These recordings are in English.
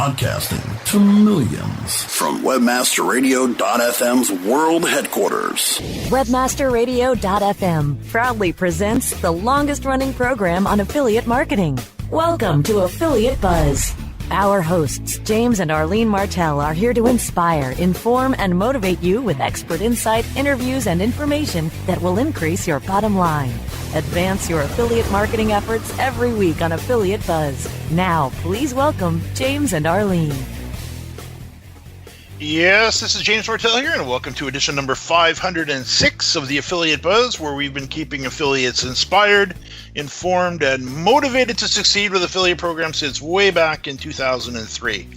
Broadcasting to millions from WebmasterRadio.fm's world headquarters. WebmasterRadio.fm proudly presents the longest-running program on affiliate marketing. Welcome to Affiliate Buzz. Our hosts, James and Arlene Martell, are here to inspire, inform, and motivate you with expert insight, interviews, and information that will increase your bottom line. Advance your affiliate marketing efforts every week on Affiliate Buzz. Now, please welcome James and Arlene. Yes, this is James Martell here, and welcome to edition number 506 of the Affiliate Buzz, where we've been keeping affiliates inspired, informed, and motivated to succeed with affiliate programs since way back in 2003.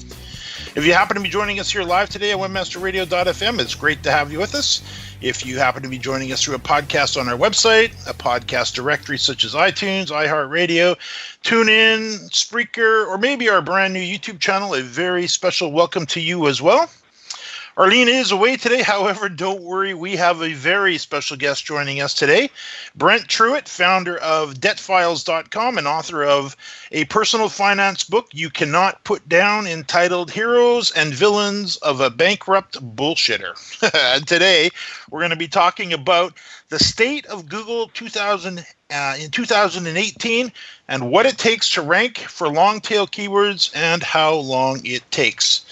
If you happen to be joining us here live today at WebmasterRadio.fm, it's great to have you with us. If you happen to be joining us through a podcast on our website, a podcast directory such as iTunes, iHeartRadio, TuneIn, Spreaker, or maybe our brand new YouTube channel, a very special welcome to you as well. Arlene is away today. However, don't worry. We have a very special guest joining us today. Brent Truitt, founder of DebtFiles.com and author of a personal finance book you cannot put down entitled Heroes and Villains of a Bankrupt Bullshitter. And today, we're going to be talking about the state of Google in 2018 and what it takes to rank for long-tail keywords and how long it takes.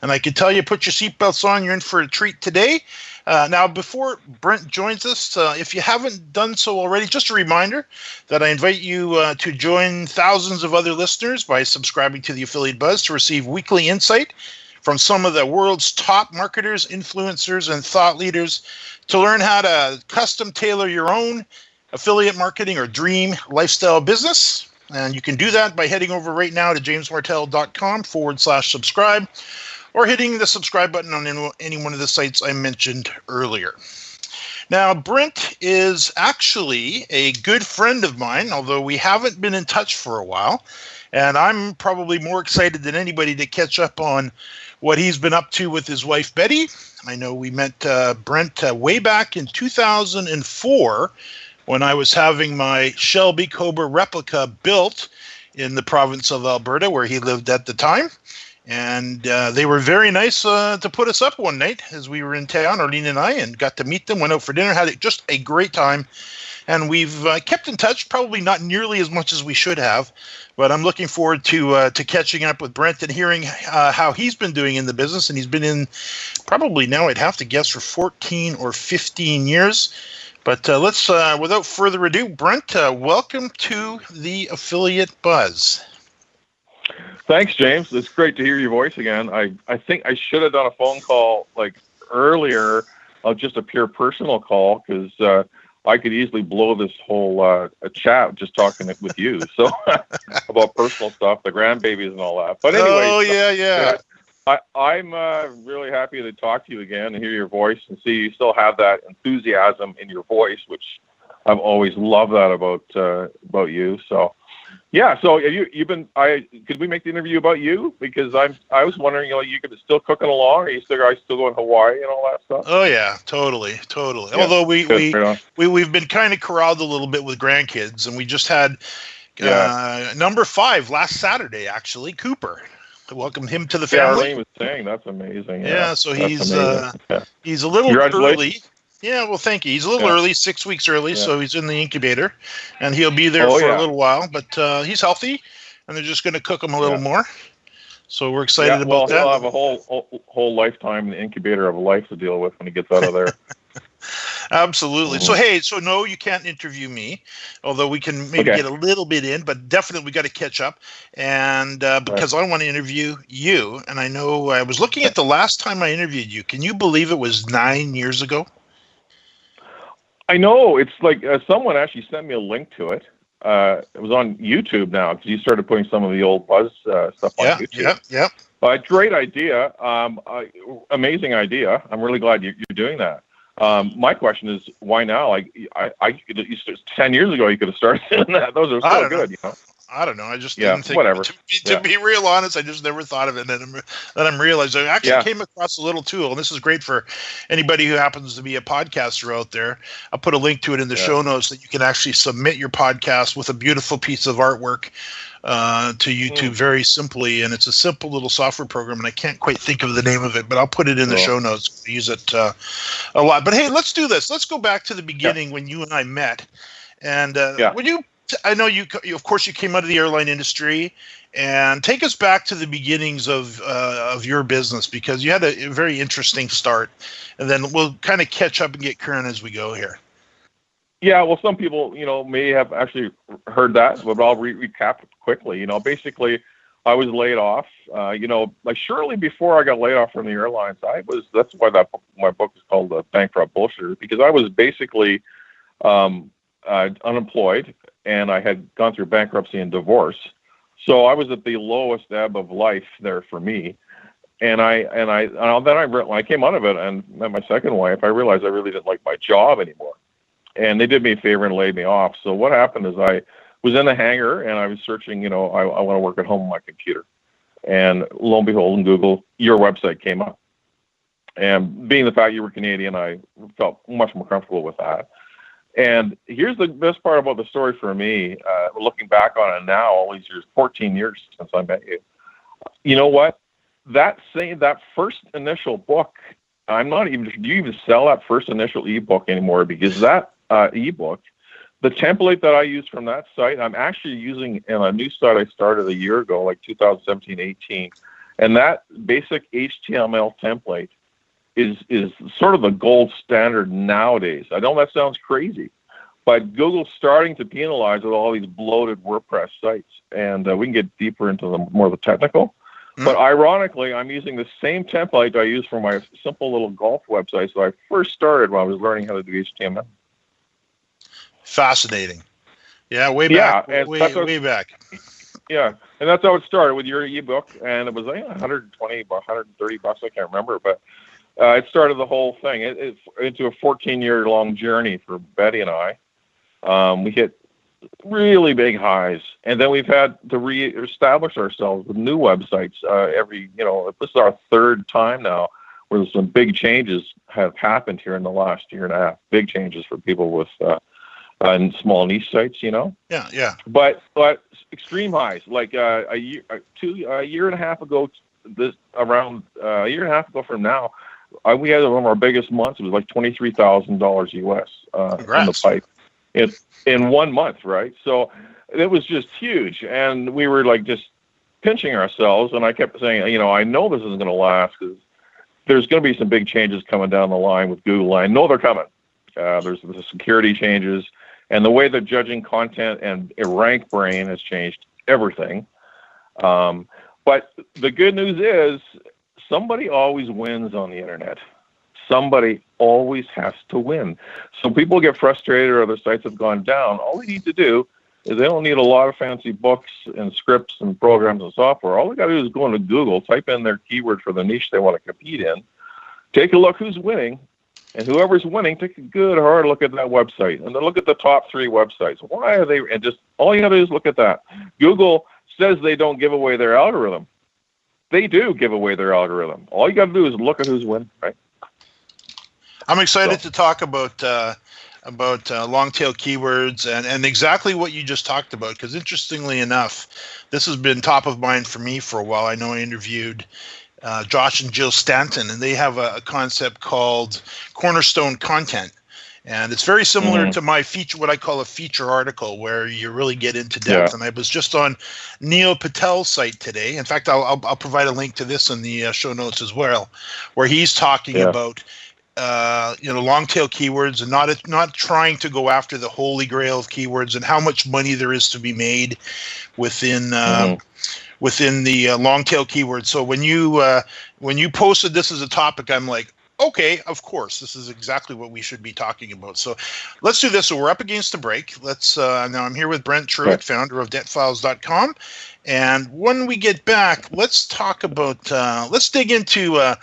And I can tell you, put your seatbelts on, you're in for a treat today. Now, before Brent joins us, if you haven't done so already, just a reminder that I invite you to join thousands of other listeners by subscribing to the Affiliate Buzz to receive weekly insight from some of the world's top marketers, influencers, and thought leaders to learn how to custom tailor your own affiliate marketing or dream lifestyle business. And you can do that by heading over right now to jamesmartell.com/subscribe. or hitting the subscribe button on any one of the sites I mentioned earlier. Now, Brent is actually a good friend of mine, although we haven't been in touch for a while, and I'm probably more excited than anybody to catch up on what he's been up to with his wife, Betty. I know we met Brent way back in 2004 when I was having my Shelby Cobra replica built in the province of Alberta, where he lived at the time. And they were very nice to put us up one night as we were in town, Arlene and I, and got to meet them, went out for dinner, had just a great time. And we've kept in touch, probably not nearly as much as we should have, but I'm looking forward to catching up with Brent and hearing how he's been doing in the business. And he's been in probably now, I'd have to guess, for 14 or 15 years. But let's, without further ado, Brent, welcome to the Affiliate Buzz. Thanks, James. It's great to hear your voice again. I think I should have done a phone call like earlier, just a pure personal call, because I could easily blow this whole chat just talking with you. So about personal stuff, the grandbabies and all that. But anyway, I'm really happy to talk to you again and hear your voice and see you still have that enthusiasm in your voice, which I've always loved that about you. So. Yeah, so you've been. Could we make the interview about you? Because I was wondering, you could still cooking along. Are you still going to Hawaii and all that stuff? Oh yeah, totally. Yeah. Although we've been kind of corralled a little bit with grandkids, and we just had number 5 last Saturday. Actually, Cooper. I welcomed him to the family. Arlene was saying that's amazing. Yeah, so he's a little early. Yeah, well, thank you. He's a little early, 6 weeks early, so he's in the incubator, and he'll be there for a little while. But he's healthy, and they're just going to cook him a little more. So we're excited about that. He'll have a whole lifetime in the incubator of life to deal with when he gets out of there. Absolutely. Mm-hmm. So no, you can't interview me, although we can maybe get a little bit in, but definitely we got to catch up. And because I want to interview you, and I know I was looking at the last time I interviewed you. Can you believe it was 9 years ago? I know. It's like someone actually sent me a link to it. It was on YouTube now because you started putting some of the old Buzz stuff on YouTube. Yeah. Great idea. Amazing idea. I'm really glad you're doing that. My question is, why now? Like, 10 years ago, you could have started doing that. Those are so good. I don't know. I just didn't think. Whatever. To be real honest, I just never thought of it. And then I'm realizing I actually came across a little tool, and this is great for anybody who happens to be a podcaster out there. I'll put a link to it in the show notes that you can actually submit your podcast with a beautiful piece of artwork to YouTube very simply. And it's a simple little software program, and I can't quite think of the name of it, but I'll put it in the show notes. I use it a lot. But hey, let's do this. Let's go back to the beginning when you and I met. And when you, I know you, of course, you came out of the airline industry, and take us back to the beginnings of your business, because you had a very interesting start, and then we'll kind of catch up and get current as we go here. Yeah, well, some people, may have actually heard that, but I'll recap it quickly. Basically, I was laid off. Like shortly before I got laid off from the airlines, that's why my book is called Bankrupt Bullshitter, because I was basically unemployed, and I had gone through bankruptcy and divorce. So I was at the lowest ebb of life there for me. And when I came out of it and met my second wife, I realized I really didn't like my job anymore. And they did me a favor and laid me off. So what happened is I was in the hangar, and I was searching, I want to work at home on my computer. And lo and behold, in Google, your website came up. And being the fact you were Canadian, I felt much more comfortable with that. And here's the best part about the story for me, looking back on it now, all these years, 14 years since I met you. You know what? That first initial book, do you even sell that first initial ebook anymore? Because that ebook, the template that I use from that site, I'm actually using in a new site I started a year ago, like 2017-18. And that basic HTML template is sort of the gold standard nowadays. I know that sounds crazy, but Google's starting to penalize with all these bloated WordPress sites, and we can get deeper into more of the technical. But ironically, I'm using the same template I used for my simple little golf websites that I first started when I was learning how to do HTML. Fascinating. Yeah, way back. Way back. Yeah, and that's how it started with your ebook, and it was like $120, $130, I can't remember, but it started the whole thing. It's into a 14-year-long journey for Betty and I. We hit really big highs, and then we've had to reestablish ourselves with new websites. This is our third time now where some big changes have happened here in the last year and a half. Big changes for people with small niche sites, Yeah. But extreme highs, like a year and a half ago, a year and a half ago from now, we had one of our biggest months. It was like $23,000 US in the pipe in 1 month, right? So it was just huge, and we were like just pinching ourselves. And I kept saying, I know this isn't going to last, because there's going to be some big changes coming down the line with Google. I know they're coming. There's the security changes, and the way they're judging content and rank brain has changed everything. But the good news is, somebody always wins on the internet. Somebody always has to win. So people get frustrated or other sites have gone down. All they need to do is they don't need a lot of fancy books and scripts and programs and software. All they got to do is go into Google, type in their keyword for the niche they want to compete in, take a look who's winning, and whoever's winning, take a good hard look at that website. And then look at the top 3 websites. Why are they? And just all you got to do is look at that. Google says they don't give away their algorithm. They do give away their algorithm. All you got to do is look at who's winning, right? I'm excited to talk about long-tail keywords and exactly what you just talked about, because interestingly enough, this has been top of mind for me for a while. I know I interviewed Josh and Jill Stanton, and they have a concept called cornerstone content. And it's very similar to my feature, what I call a feature article, where you really get into depth. Yeah. And I was just on Neil Patel's site today. In fact, I'll provide a link to this in the show notes as well, where he's talking about long-tail keywords and not trying to go after the holy grail of keywords, and how much money there is to be made within the long-tail keywords. So when you posted this as a topic, I'm like, okay, of course, this is exactly what we should be talking about. So let's do this. So we're up against the break. Let's now I'm here with Brent Truitt, founder of debtfiles.com. And when we get back, let's talk about let's dig into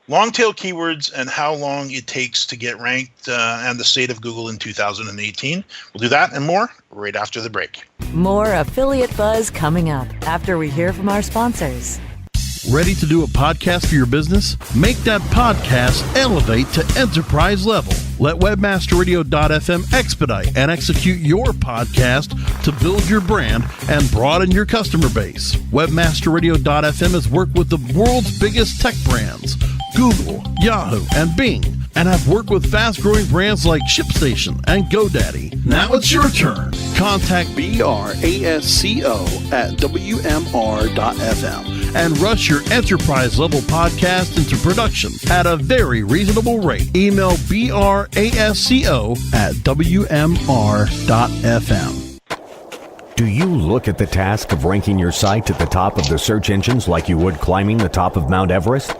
Longtail keywords and how long it takes to get ranked and the state of Google in 2018. We'll do that and more right after the break. More Affiliate Buzz coming up after we hear from our sponsors. Ready to do a podcast for your business? Make that podcast elevate to enterprise level. Let webmasterradio.fm expedite and execute your podcast to build your brand and broaden your customer base. Webmasterradio.fm has worked with the world's biggest tech brands, Google, Yahoo, and Bing, and have worked with fast-growing brands like ShipStation and GoDaddy. Now it's your turn. Contact BRASCO at WMR.FM and rush your enterprise-level podcast into production at a very reasonable rate. Email BRASCO at WMR.FM. Do you look at the task of ranking your site at the top of the search engines like you would climbing the top of Mount Everest?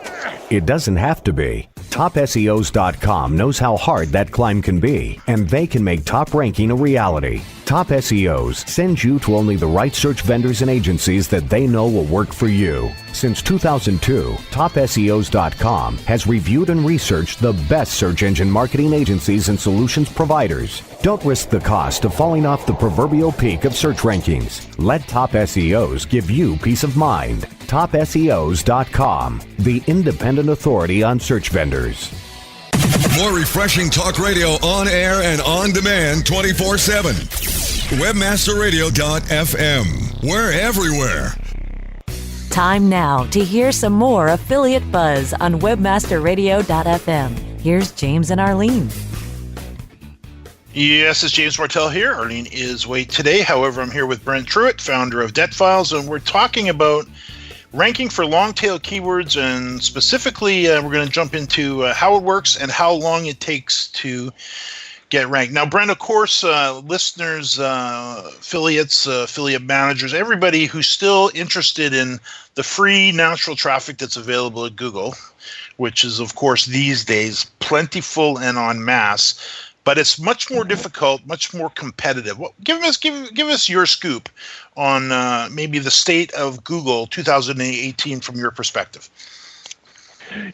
It doesn't have to be. TopSEOs.com knows how hard that climb can be, and they can make top ranking a reality. Top SEOs sends you to only the right search vendors and agencies that they know will work for you. Since 2002, TopSEOs.com has reviewed and researched the best search engine marketing agencies and solutions providers. Don't risk the cost of falling off the proverbial peak of search rankings. Let Top SEOs give you peace of mind. TopSEOs.com, the independent authority on search vendors. More refreshing talk radio on air and on demand 24/7. Webmasterradio.fm. We're everywhere. Time now to hear some more Affiliate Buzz on webmasterradio.fm. Here's James and Arlene. Yes, it's James Martell here. Arlene is away today. However, I'm here with Brent Truitt, founder of Debt Files, and we're talking about ranking for long-tail keywords, and specifically, we're going to jump into how it works and how long it takes to get ranked. Now, Brent, of course, listeners, affiliates, affiliate managers, everybody who's still interested in the free natural traffic that's available at Google, which is, of course, these days plentiful and en masse, but it's much more difficult, much more competitive. Give us your scoop on maybe the state of Google 2018 from your perspective.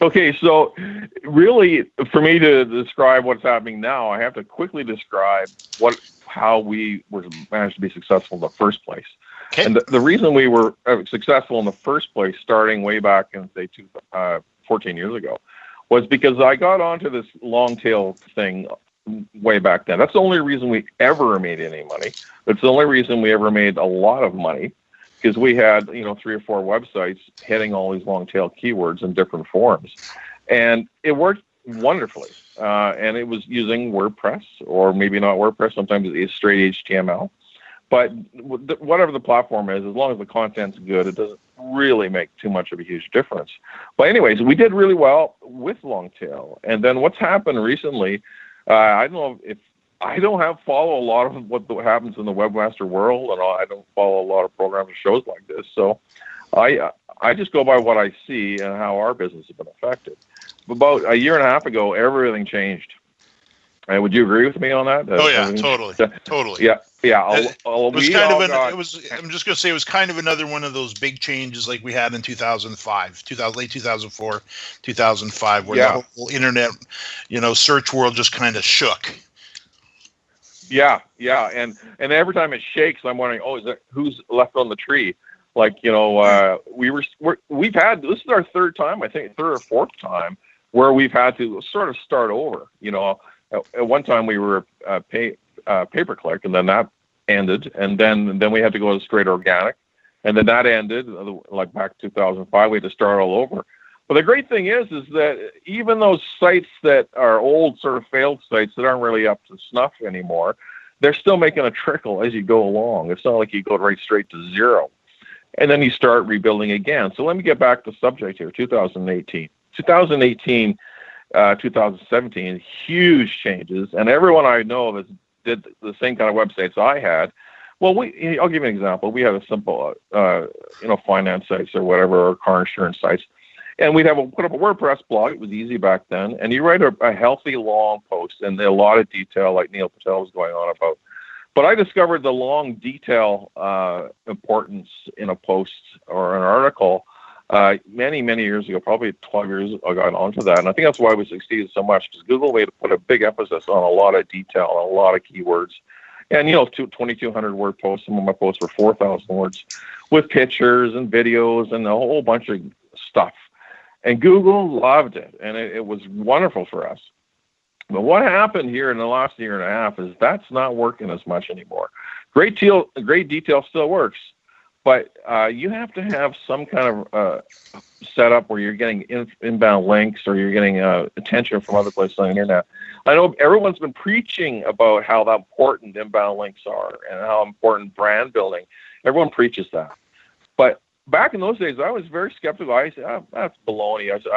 Okay, so really, for me to describe what's happening now, I have to quickly describe how we were managed to be successful in the first place. Okay. And the reason we were successful in the first place, starting way back in, say, 14 years ago, was because I got onto this long tail thing way back then. That's the only reason we ever made any money. That's the only reason we ever made a lot of money, because we had 3 or 4 websites hitting all these long tail keywords in different forms, and it worked wonderfully. And it was using WordPress, or maybe not WordPress. Sometimes it's straight HTML. But whatever the platform is, as long as the content's good, it doesn't really make too much of a huge difference. But anyways, we did really well with Longtail. And then what's happened recently, I don't know if I don't follow a lot of what happens in the webmaster world, and I don't follow a lot of programs or shows like this. So I just go by what I see and how our business has been affected. About a year and a half ago, everything changed. Would you agree with me on that? Oh yeah, totally. Yeah. It was kind of I'm just going to say it was kind of another one of those big changes like we had in 2005, late 2004, 2005, where the whole internet, search world just kind of shook. Yeah, and every time it shakes, I'm wondering, who's left on the tree? Like, we've had, this is our third time, I think, third or fourth time, where we've had to sort of start over. At one time we were pay-per-click, and then that ended, and then we had to go to straight organic, and then that ended, like back 2005, we had to start all over. But the great thing is that even those sites that are old, sort of failed sites that aren't really up to snuff anymore, they're still making a trickle as you go along. It's not like you go right straight to zero, and then you start rebuilding again. So let me get back to the subject here, 2018. 2017, huge changes, and everyone I know that did the same kind of websites I had. Well, I'll give you an example. We had a simple, finance sites or whatever, or car insurance sites, and we'd put up a WordPress blog. It was easy back then, and you write a healthy long post, and a lot of detail, like Neil Patel was going on about. But I discovered the long detail importance in a post or an article many, many years ago, probably 12 years ago, I got onto that. And I think that's why we succeeded so much, because Google made to put a big emphasis on a lot of detail, and a lot of keywords. And, 2,200 word posts. Some of my posts were 4,000 words with pictures and videos and a whole bunch of stuff. And Google loved it, and it was wonderful for us. But what happened here in the last year and a half is that's not working as much anymore. Great detail still works, but you have to have some kind of setup where you're getting inbound links, or you're getting attention from other places on the internet. I know everyone's been preaching about how important inbound links are and how important brand building. Everyone preaches that. But back in those days, I was very skeptical. I said, that's baloney. I said,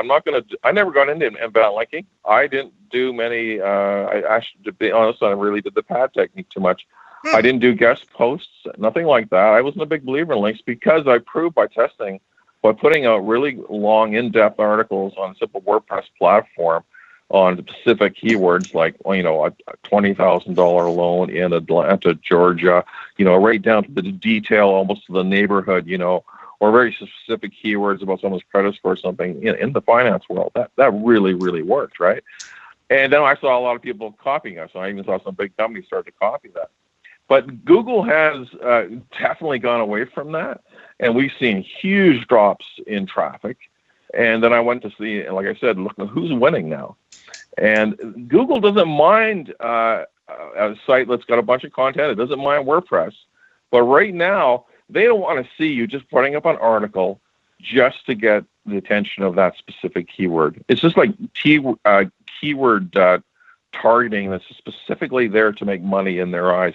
I never got into inbound linking. I didn't do many, to be honest, I really did the pad technique too much. I didn't do guest posts, nothing like that. I wasn't a big believer in links, because I proved by testing, by putting out really long, in-depth articles on a simple WordPress platform on specific keywords like, a $20,000 loan in Atlanta, Georgia, right down to the detail, almost to the neighborhood, or very specific keywords about someone's credit score or something in the finance world. That really, really worked, right? And then I saw a lot of people copying us. I even saw some big companies start to copy that. But Google has definitely gone away from that, and we've seen huge drops in traffic. And then I went to see, like I said, look, who's winning now. And Google doesn't mind a site that's got a bunch of content. It doesn't mind WordPress. But right now, they don't want to see you just putting up an article just to get the attention of that specific keyword. It's just like keyword targeting that's specifically there to make money in their eyes.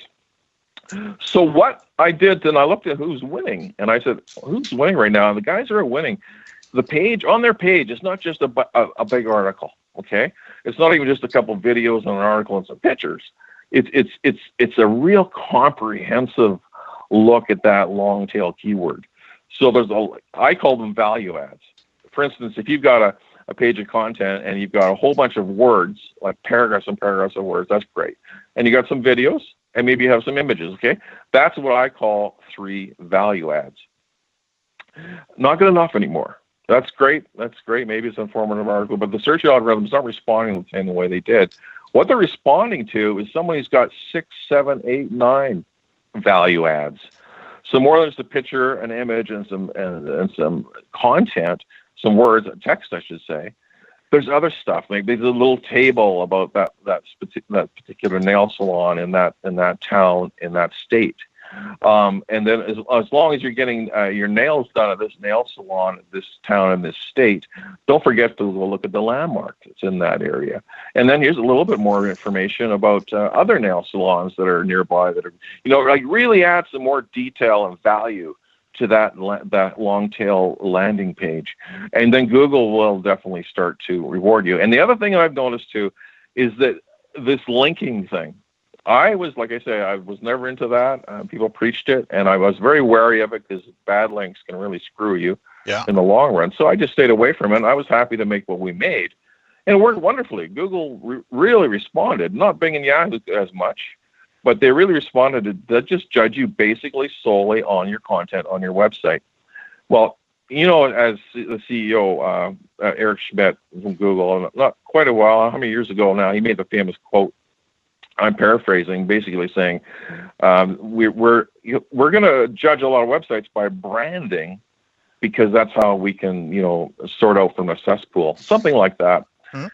So what I did, then I looked at who's winning, and I said, who's winning right now? And the guys that are winning, on their page, it's not just a big article, okay? It's not even just a couple of videos and an article and some pictures. It's a real comprehensive look at that long tail keyword. So I call them value adds. For instance, if you've got a page of content and you've got a whole bunch of words, like paragraphs and paragraphs of words, that's great. And you got some videos, and maybe you have some images, okay? That's what I call 3 value adds. Not good enough anymore. That's great. Maybe it's an informative article, but the search algorithm's not responding the same way they did. What they're responding to is someone who's got 6, 7, 8, 9 value adds. So more than just a picture, an image, and some content, some words, text, I should say. There's other stuff. Maybe there's a little table about that particular nail salon in that town, in that state. And then as long as you're getting your nails done at this nail salon, this town, in this state, don't forget to look at the landmark that's in that area. And then here's a little bit more information about other nail salons that are nearby that are, really add some more detail and value to that long tail landing page. And then Google will definitely start to reward you. And the other thing I've noticed too is that this linking thing, I was never into that. People preached it, and I was very wary of it because bad links can really screw you in the long run. So I just stayed away from it, and I was happy to make what we made. And it worked wonderfully. Google really responded, not Bing and Yahoo as much, but they really responded to just judge you basically solely on your content on your website. Well, as the CEO, Eric Schmidt from Google, not quite a while, how many years ago now, he made the famous quote, I'm paraphrasing, basically saying, we're going to judge a lot of websites by branding, because that's how we can, sort out from a cesspool, something like that. Hmm.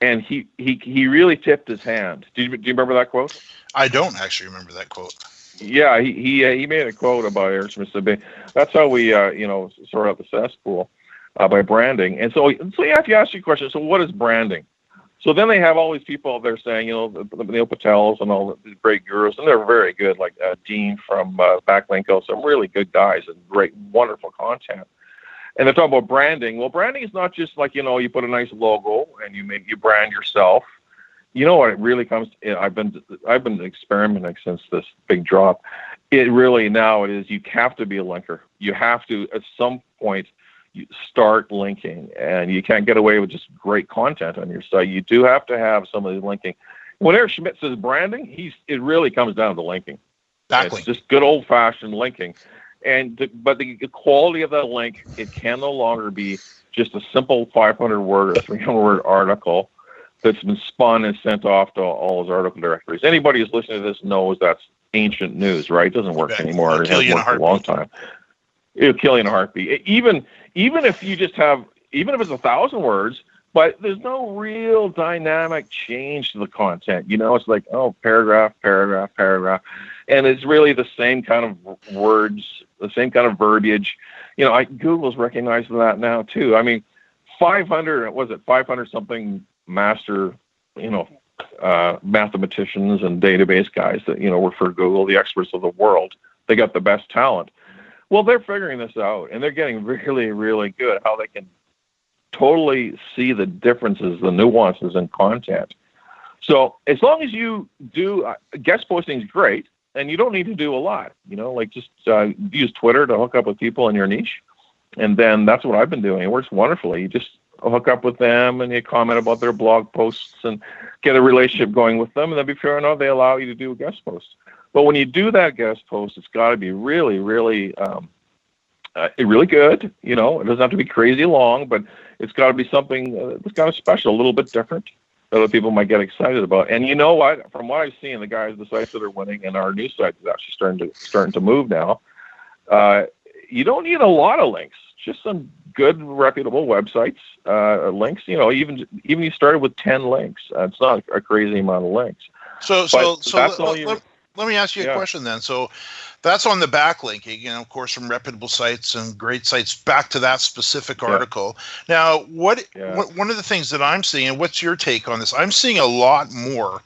And he really tipped his hand. Do you remember that quote? I don't actually remember that quote. Yeah, he made a quote about Eric Schmidt. That's how we sort out the cesspool by branding. And so you have to ask your question. So what is branding? So then they have all these people out there saying, the Neil Patels and all the great gurus, and they're very good, like Dean from Backlinko, some really good guys and great, wonderful content. And they're talking about branding. Well, branding is not just like, you put a nice logo and you brand yourself. You know what it really comes to? I've been experimenting since this big drop. It really now it is you have to be a linker. You have to at some point you start linking, and you can't get away with just great content on your site. You do have to have some of the linking. When Eric Schmidt says branding, it really comes down to linking. Exactly. It's just good old fashioned linking. But the quality of that link, it can no longer be just a simple 500-word or 300-word article that's been spun and sent off to all those article directories. Anybody who's listening to this knows that's ancient news, right? It doesn't work anymore. It hasn't worked for a long time. It'll kill you in a heartbeat. Even if you just have, even if it's 1,000 words, but there's no real dynamic change to the content. It's like, paragraph, paragraph, paragraph. And it's really the same kind of words, the same kind of verbiage. Google's recognizing that now too. I mean, 500 something master, mathematicians and database guys that, work for Google, the experts of the world. They got the best talent. Well, they're figuring this out, and they're getting really, really good at how they can totally see the differences, the nuances in content. So as long as you do, guest posting is great, and you don't need to do a lot. Just use Twitter to hook up with people in your niche, and then that's what I've been doing. It works wonderfully. You just hook up with them, and you comment about their blog posts and get a relationship going with them, and then before you know, they allow you to do a guest post. But when you do that guest post, it's got to be really, really, really good. It doesn't have to be crazy long, but it's got to be something that's kind of special, a little bit different that other people might get excited about. And you know what? From what I've seen, the sites that are winning, and our new site is actually starting to move now. You don't need a lot of links, just some good, reputable websites links. Even you started with 10 links. It's not a crazy amount of links. So that's all you. Let me ask you a question then. So that's on the backlinking, of course, from reputable sites and great sites back to that specific article. Now, one of the things that I'm seeing, and what's your take on this? I'm seeing a lot more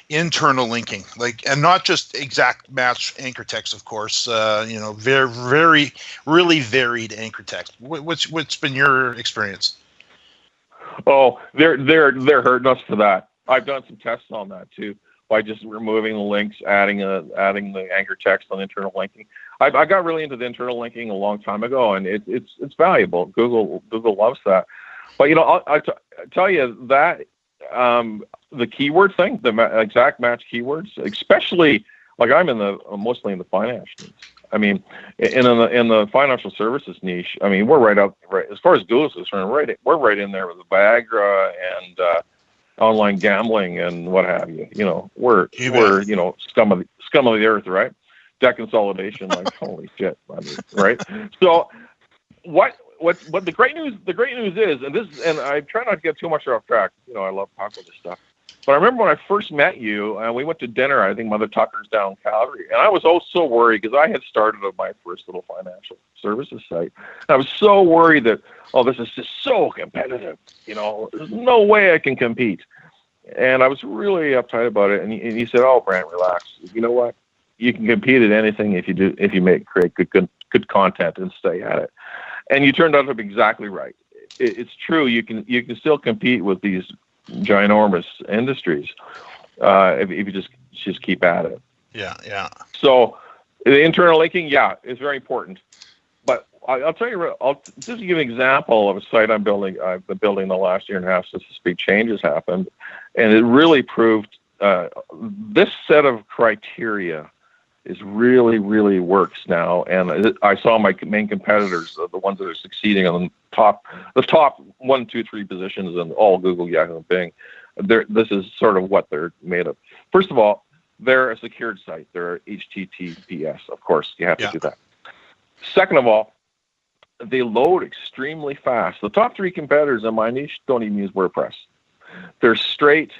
internal linking, and not just exact match anchor text, of course. Very, very, really varied anchor text. What's been your experience? Oh, they're hurting us for that. I've done some tests on that too, by just removing the links, adding the anchor text on internal linking. I got really into the internal linking a long time ago, and it's valuable. Google loves that. But I'll tell you that the keyword thing, the exact match keywords, especially I'm mostly in the finance niche. I mean, in the financial services niche. I mean, we're right as far as Google's concerned. We're right in there with the Viagra and online gambling and what have you. We're scum of the earth, right? Debt consolidation, holy shit, right? So what the great news is, and I try not to get too much off track. I love talking about this stuff. But I remember when I first met you, and we went to dinner. I think Mother Tucker's down in Calgary, and I was so worried because I had started my first little financial services site. And I was so worried that this is just so competitive. There's no way I can compete. And I was really uptight about it. And he said, "Oh, Brent, relax. You know what? You can compete at anything if you create good content and stay at it." And you turned out to be exactly right. It's true. You can still compete with these ginormous industries if you just keep at it. Yeah. So the internal linking, is very important. But I'll tell you, I'll just give an example of a site I've been building the last year and a half since this big change has happened, and it really proved this set of criteria is really, really works now. And I saw my main competitors, the ones that are succeeding on the top 1, 2, 3 positions in all Google, Yahoo, and Bing. This is sort of what they're made of. First of all, they're a secured site. They're HTTPS, of course. You have to do that. Second of all, they load extremely fast. The top 3 competitors in my niche don't even use WordPress. They're straight,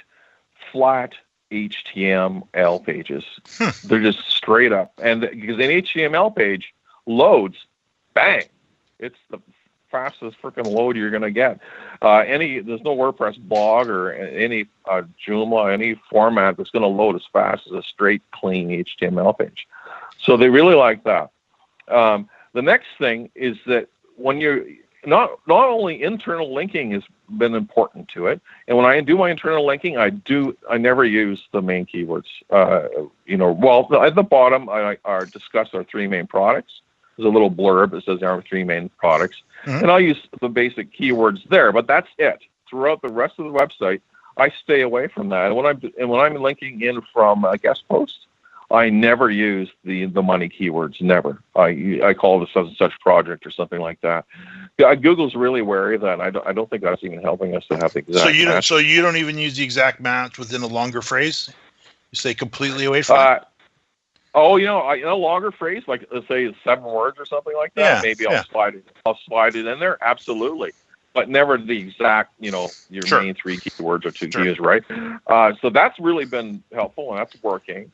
flat HTML pages. They're just straight up. And because an HTML page loads, bang, it's the fastest freaking load you're going to get. There's no WordPress blog or any Joomla, any format that's going to load as fast as a straight, clean HTML page. So they really like that. The next thing is that when you're not only internal linking has been important to it, and when I do my internal linking, I never use the main keywords. At the bottom, I discuss our 3 main products. There's a little blurb that says our 3 main products, and I'll use the basic keywords there. But that's it. Throughout the rest of the website, I stay away from that. And when I'm linking in from a guest post, I never use the money keywords. Never. I call it a such and such project or something like that. Yeah, Google's really wary of that. I don't think that's even helping us to have the exact match. So you don't even use the exact match within a longer phrase? You stay completely away from it? A longer phrase, like let's say 7 words or something like that. Yeah, maybe I'll slide it in there. Absolutely. But never the exact, your main 3 keywords or 2 keywords, right? So that's really been helpful, and that's working.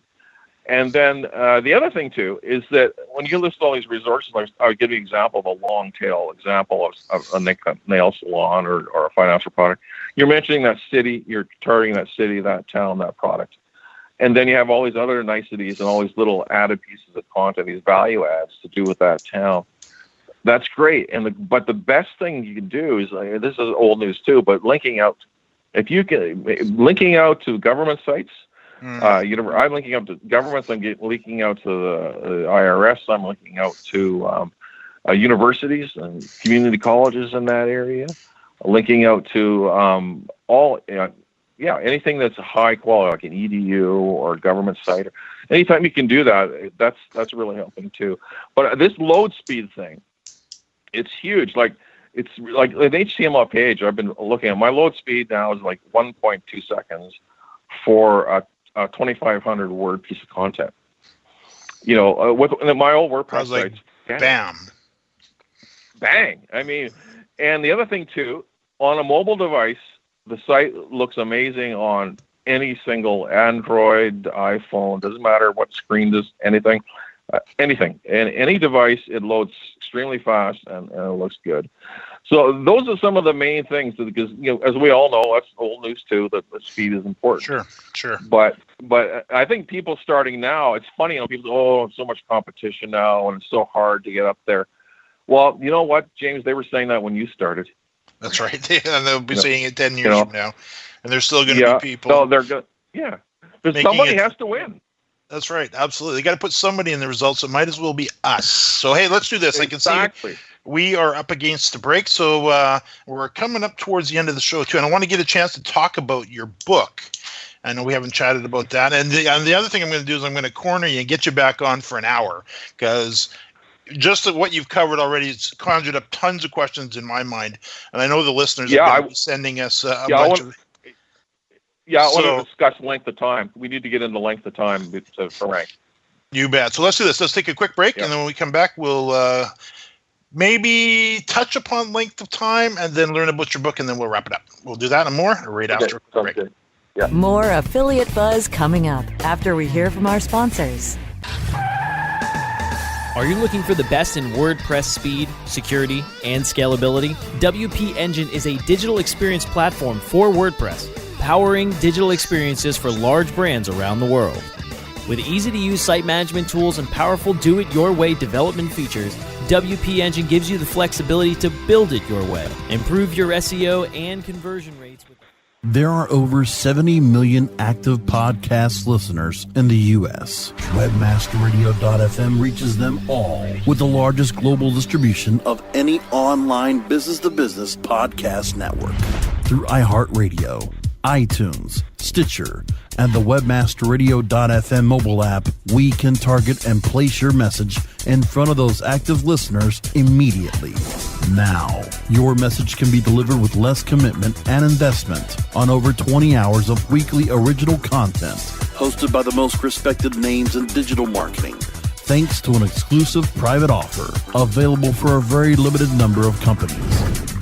And then the other thing, too, is that when you list all these resources, like I would give you an example of a Longtail example of a nail salon or a financial product. You're mentioning that city, you're targeting that city, that town, that product. And then you have all these other niceties and all these little added pieces of content, these value adds to do with that town. That's great. But the best thing you can do is, this is old news too, but linking out to government sites. I'm linking out to governments. I'm linking out to the IRS. I'm linking out to universities and community colleges in that area. Linking out to anything that's high quality, like an EDU or a government site. Anytime you can do that, that's really helping too. But this load speed thing, it's huge. Like it's like an HTML page. I've been looking at my load speed now is like 1.2 seconds for a 2,500 word piece of content. With my old WordPress sites, bang. I mean, and the other thing too, on a mobile device, the site looks amazing on any single Android, iPhone, doesn't matter what screen does, anything. And any device, it loads extremely fast and it looks good. So those are some of the main things, because as we all know, that's old news too, that the speed is important. Sure. But I think people starting now, it's funny, people say, so much competition now and it's so hard to get up there. Well, you know what, James, they were saying that when you started. That's right. And they'll be saying it 10 years from now, and there's still going to be people. So they're good. Yeah. But somebody has to win. That's right. Absolutely. They got to put somebody in the results. It might as well be us. So, hey, let's do this. Exactly. I can see we are up against the break. So we're coming up towards the end of the show, too. And I want to get a chance to talk about your book. I know we haven't chatted about that. And the other thing I'm going to do is I'm going to corner you and get you back on for an hour, because just what you've covered already, it's conjured up tons of questions in my mind. And I know the listeners are going to be sending us a bunch of... Yeah, I want to discuss length of time. We need to get into length of time for rank. You bet. So let's do this. Let's take a quick break, and then when we come back, we'll maybe touch upon length of time and then learn about your book, and then we'll wrap it up. We'll do that and more right after a quick break. Good. Yeah. More Affiliate Buzz coming up after we hear from our sponsors. Are you looking for the best in WordPress speed, security, and scalability? WP Engine is a digital experience platform for WordPress, powering digital experiences for large brands around the world. With easy-to-use site management tools and powerful do-it-your-way development features, WP Engine gives you the flexibility to build it your way. Improve your SEO and conversion rates. There are over 70 million active podcast listeners in the U.S. Webmasterradio.fm reaches them all with the largest global distribution of any online business-to-business podcast network. Through iHeartRadio, iTunes, Stitcher, and the Webmasterradio.fm mobile app, we can target and place your message in front of those active listeners immediately. Now, your message can be delivered with less commitment and investment on over 20 hours of weekly original content hosted by the most respected names in digital marketing, thanks to an exclusive private offer available for a very limited number of companies.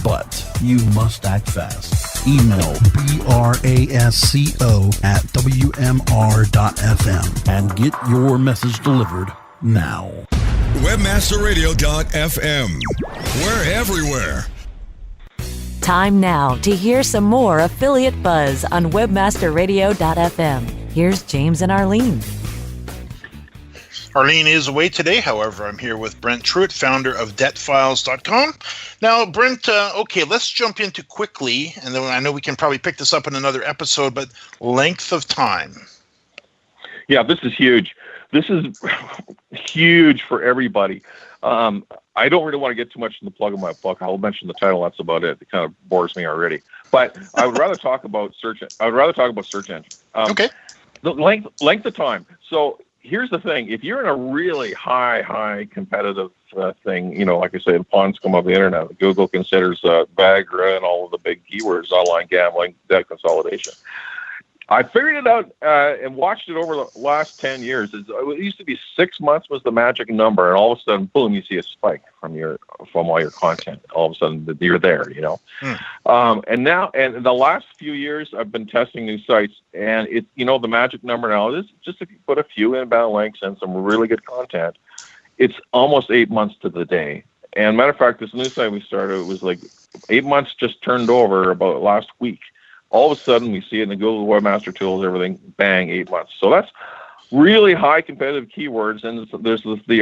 But you must act fast. Email brasco@wmr.fm and get your message delivered now. Webmasterradio.fm. We're everywhere. Time now to hear some more Affiliate Buzz on webmasterradio.fm. Here's James and Arlene. Arlene is away today. However, I'm here with Brent Truitt, founder of debtfiles.com. Now, Brent, okay, let's jump into quickly, and then I know we can probably pick this up in another episode, but length of time. Yeah, this is huge. This is huge for everybody. I don't really want to get too much in the plug of my book. I'll mention the title. That's about it. It kind of bores me already. But I would rather talk about search. I would rather talk about search engine. Okay. The length of time. So here's the thing. If you're in a really high competitive thing, like I say, the pawns come of the internet. Google considers Viagra and all of the big keywords, online gambling, debt consolidation. I figured it out and watched it over the last 10 years. It used to be 6 months was the magic number, and all of a sudden, boom, you see a spike from all your content. All of a sudden, you're there, And now, and the last few years, I've been testing new sites, and it's, the magic number now is just if you put a few inbound links and some really good content, it's almost 8 months to the day. And matter of fact, this new site we started, it was like 8 months just turned over about last week. All of a sudden, we see it in the Google Webmaster Tools, everything, bang, 8 months. So that's really high competitive keywords, and there's the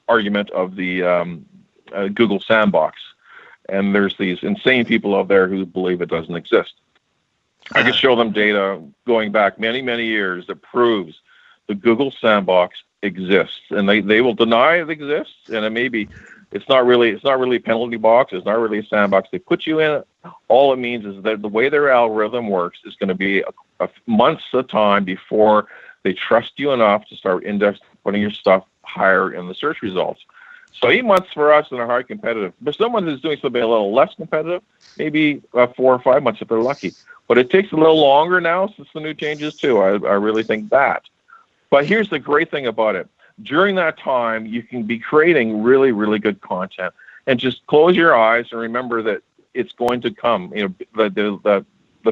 argument of the Google sandbox, and there's these insane people out there who believe it doesn't exist. I can show them data going back many, many years that proves the Google sandbox exists, and they will deny it exists, and it may be. It's not really a penalty box. It's not really a sandbox. They put you in it. All it means is that the way their algorithm works is going to be a months of time before they trust you enough to start putting your stuff higher in the search results. So 8 months for us and are high competitive. But someone who's doing something a little less competitive, maybe 4 or 5 months if they're lucky. But it takes a little longer now since the new changes too. I really think that. But here's the great thing about it. During that time, you can be creating really, really good content, and just close your eyes and remember that it's going to come. The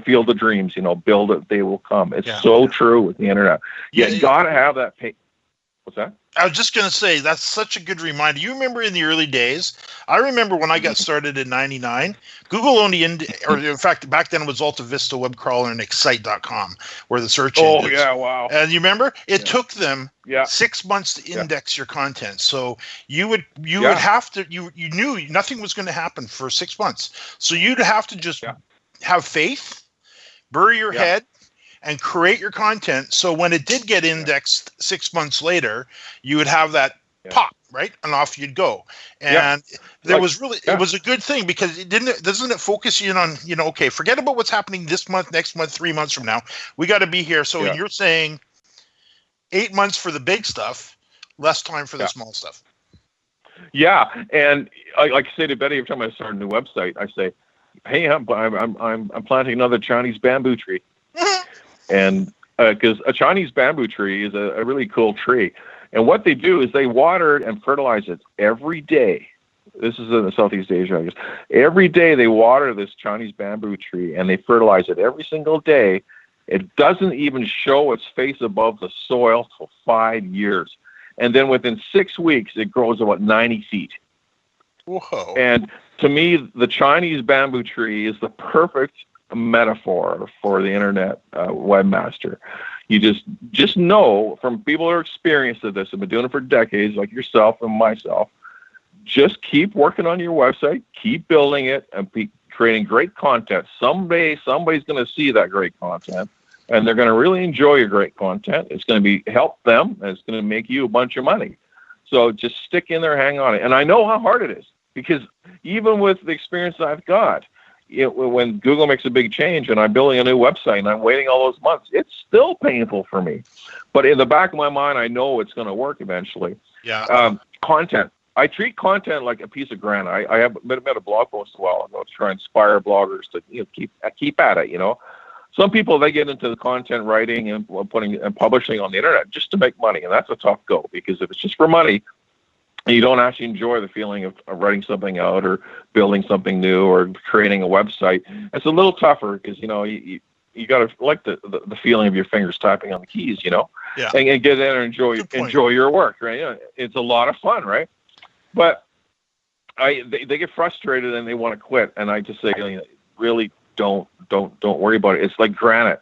field of dreams. Build it, they will come. It's so true with the internet. You got to have that. What's that? I was just going to say, that's such a good reminder. You remember in the early days, I remember when I got started in 99, Google only, in fact, back then it was Alta Vista Web Crawler and Excite.com, where the search engines. Oh, yeah, wow. And you remember? It took them 6 months to index your content. So you would have to, you knew nothing was going to happen for 6 months. So you'd have to just have faith, bury your head, and create your content, so when it did get indexed 6 months later, you would have that pop, right? And off you'd go. And there was really, it was a good thing, because doesn't it focus you in on, okay, forget about what's happening this month, next month, 3 months from now. We got to be here. So you're saying 8 months for the big stuff, less time for the small stuff. Yeah. And like I say to Betty, every time I start a new website, I say, hey, I'm planting another Chinese bamboo tree. And because a Chinese bamboo tree is a really cool tree. And what they do is they water it and fertilize it every day. This is in Southeast Asia, I guess. Every day they water this Chinese bamboo tree, and they fertilize it every single day. It doesn't even show its face above the soil for 5 years. And then within 6 weeks, it grows about 90 feet. Whoa. And to me, the Chinese bamboo tree is the perfect metaphor for the internet webmaster. You just know from people who are experienced at this, have been doing it for decades, like yourself and myself, just keep working on your website, keep building it, and be creating great content. Someday, somebody's going to see that great content, and they're going to really enjoy your great content. It's going to help them, and it's going to make you a bunch of money. So just stick in there, hang on it. And I know how hard it is, because even with the experience I've got, when Google makes a big change and I'm building a new website and I'm waiting all those months, it's still painful for me. But in the back of my mind, I know it's going to work eventually. Content. I treat content like a piece of granite. I have made a blog post a while ago to try and inspire bloggers to keep at it. Some people, they get into the content writing and putting and publishing on the internet just to make money, and that's a tough go, because if it's just for money, you don't actually enjoy the feeling of writing something out or building something new or creating a website. It's a little tougher because, you got to like the feeling of your fingers typing on the keys, and get in and enjoy your work, right? It's a lot of fun, right? But they get frustrated and they want to quit. And I just say, really don't worry about it. It's like granite.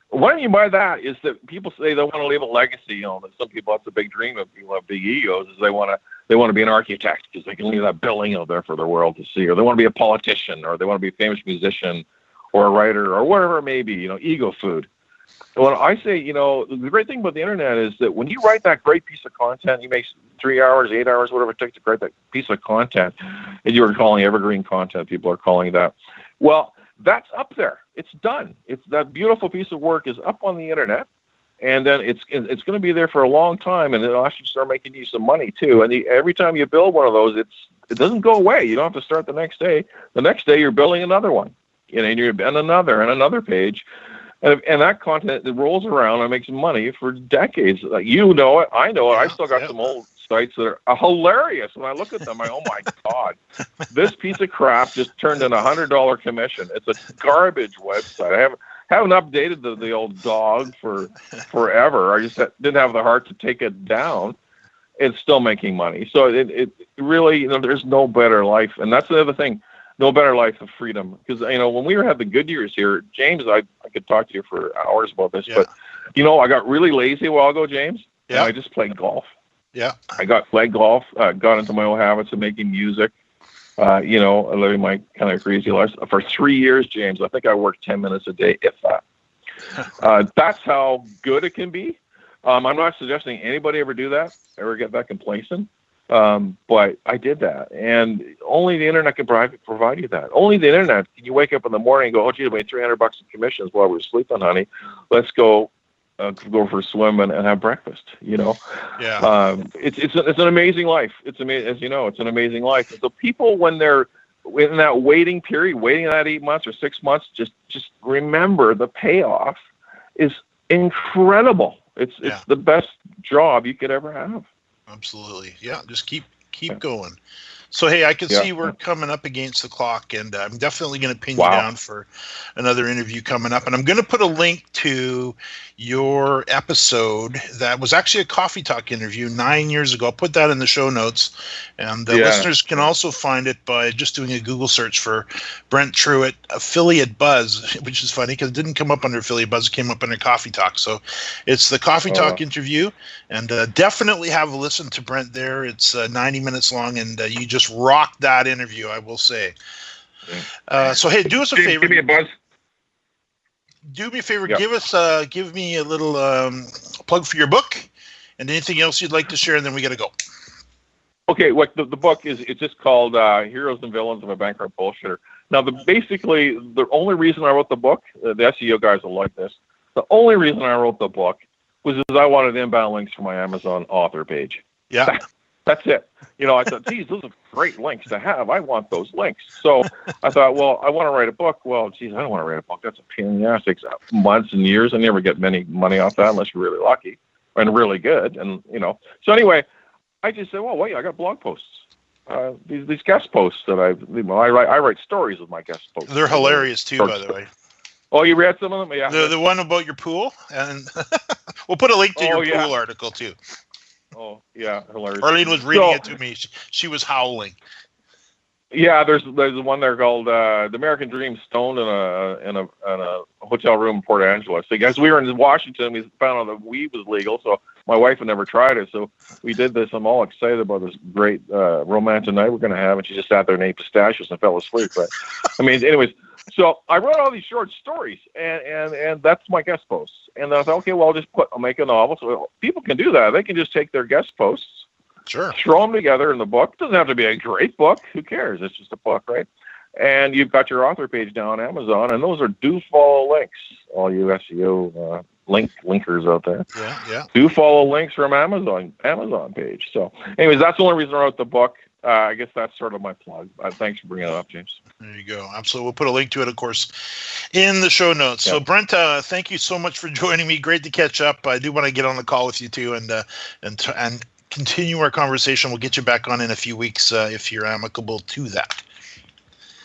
What I mean by that is that people say they want to leave a legacy. That some people, that's a big dream of people who have big egos, is they want to be an architect because they can leave that building out there for the world to see, or they want to be a politician, or they want to be a famous musician, or a writer, or whatever it may be. Ego food. And when I say, the great thing about the internet is that when you write that great piece of content, you make 3 hours, 8 hours, whatever it takes to write that piece of content, and you are calling evergreen content. People are calling that. Well, that's up there. It's done. It's that beautiful piece of work is up on the internet, And then it's going to be there for a long time, and it'll actually start making you some money too. And every time you build one of those, it doesn't go away. You don't have to start the next day. The next day you're building another one, and another page, and that content that rolls around and makes money for decades. Like, you know it, I know it. I still got some old sites that are hilarious. When I look at them, oh my God, this piece of crap just turned in $100 commission. It's a garbage website. I haven't updated the old dog for forever. I just didn't have the heart to take it down. It's still making money. So it really, there's no better life. And that's the other thing, no better life of freedom. Because, when we had the good years here, James, I could talk to you for hours about this, but, I got really lazy a while ago, James. Yeah. And I just played golf. Yeah. I played golf, got into my old habits of making music. Living my kind of crazy life for 3 years, James. I think I worked 10 minutes a day, if that. That's how good it can be. I'm not suggesting anybody ever do that, ever get that complacent. But I did that, and only the internet can provide you that. Only the internet. You wake up in the morning and go, "Oh, gee, I made $300 in commissions while we were sleeping, honey. Let's go for a swim and have breakfast." Yeah. It's an amazing life. It's amazing, as you know. It's an amazing life. And so people, when they're in that waiting period, waiting that 8 months or 6 months, just remember the payoff is incredible. It's the best job you could ever have. Absolutely. Yeah. Just keep going. So, hey, I can see we're coming up against the clock, and I'm definitely going to pin you down for another interview coming up. And I'm going to put a link to your episode that was actually a Coffee Talk interview 9 years ago. I'll put that in the show notes. And listeners can also find it by just doing a Google search for Brent Truitt Affiliate Buzz, which is funny because it didn't come up under Affiliate Buzz. It came up under Coffee Talk. So it's the Coffee Talk interview. And definitely have a listen to Brent there. It's 90 minutes long, and you just rocked that interview, I will say. So, hey, do us a favor. Give me a buzz. Do me a favor. Give me a little plug for your book and anything else you'd like to share, and then we got to go. Okay, the book it's just called Heroes and Villains of a Bankrupt Bullshitter. Now, basically, the only reason I wrote the book, the SEO guys will like this, the only reason I wrote the book was I wanted inbound links for my Amazon author page. Yeah. That's it. I thought, geez, those are great links to have. I want those links. So I thought, well, I want to write a book. Well, geez, I don't want to write a book. That's a pain in the ass. It takes months and years. I never get many money off that unless you're really lucky and really good. And, so anyway, I just said, well, wait, I got blog posts. These guest posts that I write stories with my guest posts. They're hilarious too, by the way. Oh, you read some of them? Yeah. The one about your pool, and we'll put a link to your pool article too. Oh, yeah, hilarious. Arlene was reading it to me. She was howling. Yeah, there's one there called The American Dream Stoned in a hotel room in Port Angeles. So, guys, we were in Washington. We found out that weed was legal, so my wife had never tried it. So we did this. I'm all excited about this great romantic night we're going to have, and she just sat there and ate pistachios and fell asleep. But anyways, so I wrote all these short stories, and that's my guest posts. And then I thought, okay, well, I'll make a novel. So people can do that. They can just take their guest posts, throw them together in the book. It doesn't have to be a great book. Who cares? It's just a book, right? And you've got your author page down on Amazon, and those are do follow links. All you SEO linkers out there. Yeah. Do follow links from Amazon page. So, anyways, that's the only reason I wrote the book. I guess that's sort of my plug. Thanks for bringing it up, James. There you go. Absolutely. We'll put a link to it, of course, in the show notes. So, Brent, thank you so much for joining me. Great to catch up. I do want to get on the call with you too, and continue our conversation. We'll get you back on in a few weeks if you're amicable to that.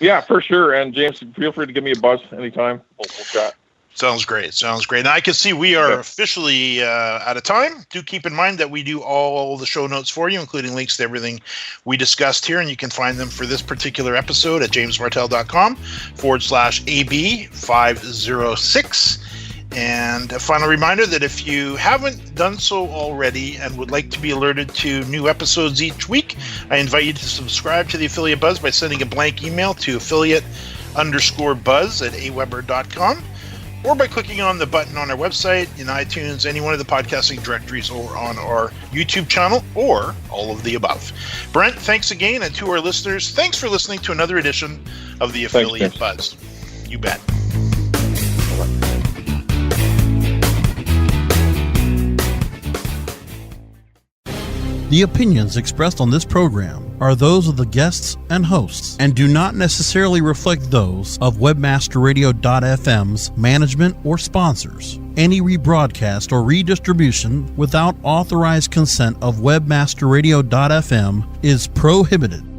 Yeah, for sure. And James, feel free to give me a buzz anytime. We'll chat. Sounds great. Now I can see we are officially out of time. Do keep in mind that we do all the show notes for you, including links to everything we discussed here. And you can find them for this particular episode at jamesmartell.com/AB506. And a final reminder that if you haven't done so already and would like to be alerted to new episodes each week, I invite you to subscribe to the Affiliate Buzz by sending a blank email to affiliate_buzz@aweber.com. or by clicking on the button on our website, in iTunes, any one of the podcasting directories, or on our YouTube channel, or all of the above. Brent, thanks again, and to our listeners, thanks for listening to another edition of the Affiliate Buzz. You bet. The opinions expressed on this program are those of the guests and hosts and do not necessarily reflect those of webmasterradio.fm's management or sponsors. Any rebroadcast or redistribution without authorized consent of webmasterradio.fm is prohibited.